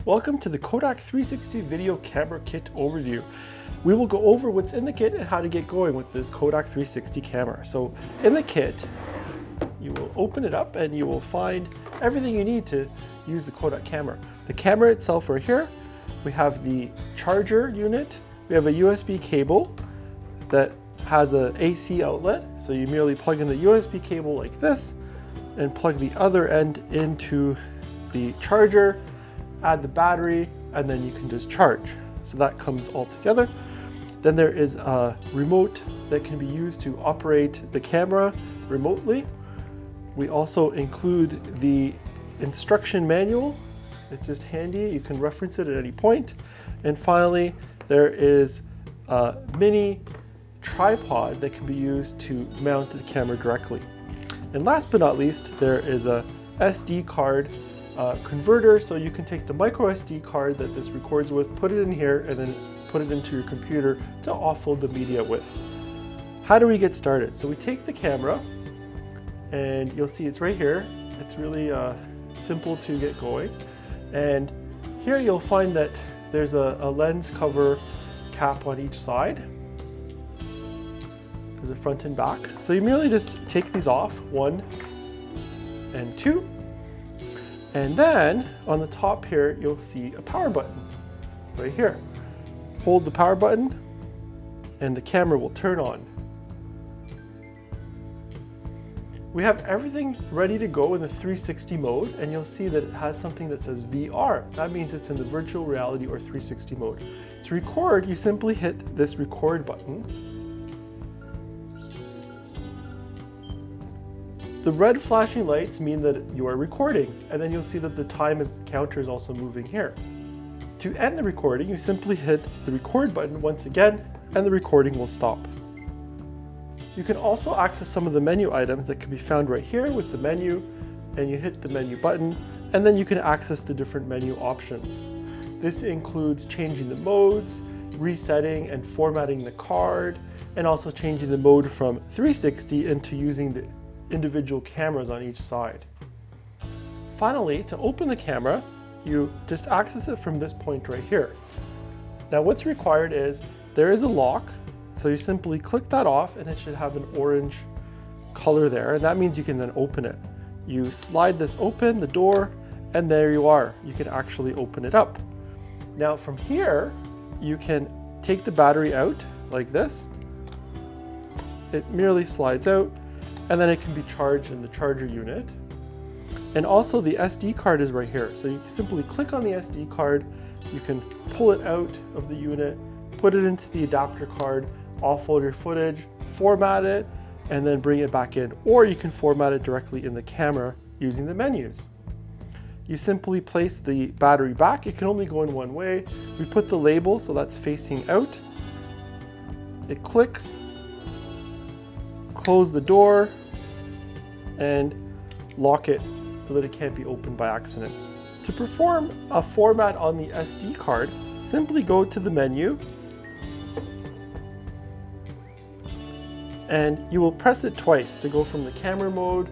Welcome to the Kodak 360 Video Camera Kit Overview. We will go over what's in the kit and how to get going with this Kodak 360 camera. So in the kit, you will open it up and you will find everything you need to use the Kodak camera. The camera itself right here, we have the charger unit, we have a USB cable that has an AC outlet. So you merely plug in the USB cable like this and plug the other end into the charger, add the battery, and then you can just charge. So that comes all together. Then there is a remote that can be used to operate the camera remotely. We also include the instruction manual. It's just handy, you can reference it at any point. And finally, there is a mini tripod that can be used to mount the camera directly. And last but not least, there is a SD card converter, so you can take the micro SD card that this records with, put it in here, and then put it into your computer to offload the media with. How do we get started? So we take the camera, and you'll see it's right here. It's really simple to get going. And here you'll find that there's a lens cover cap on each side. There's a front and back. So you merely just take these off, 1 and 2. And then on the top here, you'll see a power button right here. Hold the power button and the camera will turn on. We have everything ready to go in the 360 mode, and you'll see that it has something that says VR. That means it's in the virtual reality or 360 mode. To record, you simply hit this record button. The red flashing lights mean that you are recording, and then you'll see that the counter is also moving here. To end the recording, you simply hit the record button once again, and the recording will stop. You can also access some of the menu items that can be found right here with the menu, and you hit the menu button, and then you can access the different menu options. This includes changing the modes, resetting and formatting the card, and also changing the mode from 360 into using the individual cameras on each side. Finally, to open the camera, you just access it from this point right here. Now what's required is there is a lock, so you simply click that off and it should have an orange color there, and that means you can then open it. You slide this open, the door, and there you are. You can actually open it up. Now from here, you can take the battery out like this. It merely slides out, and then it can be charged in the charger unit. And also the SD card is right here. So you can simply click on the SD card, you can pull it out of the unit, put it into the adapter card, offload your footage, format it, and then bring it back in. Or you can format it directly in the camera using the menus. You simply place the battery back. It can only go in one way. We put the label, so that's facing out. It clicks. Close the door and lock it so that it can't be opened by accident. To perform a format on the SD card, simply go to the menu and you will press it twice to go from the camera mode,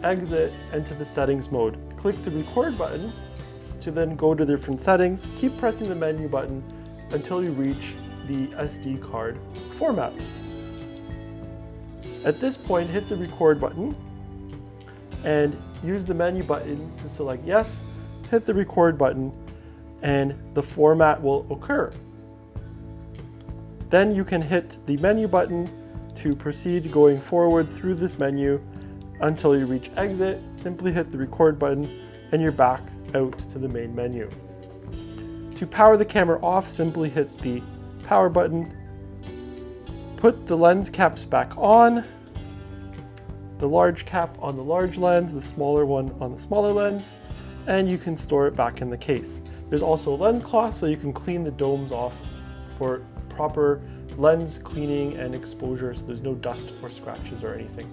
exit, and to the settings mode. Click the record button to then go to different settings. Keep pressing the menu button until you reach the SD card format. At this point, hit the record button and use the menu button to select yes, hit the record button, and the format will occur. Then you can hit the menu button to proceed going forward through this menu until you reach exit. Simply hit the record button and you're back out to the main menu. To power the camera off, simply hit the power button. Put the lens caps back on, the large cap on the large lens, the smaller one on the smaller lens, and you can store it back in the case. There's also a lens cloth, so you can clean the domes off for proper lens cleaning and exposure, so there's no dust or scratches or anything.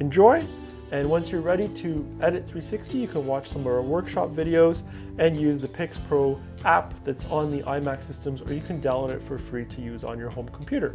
Enjoy, and once you're ready to edit 360, you can watch some of our workshop videos and use the Pix Pro app that's on the iMac systems, or you can download it for free to use on your home computer.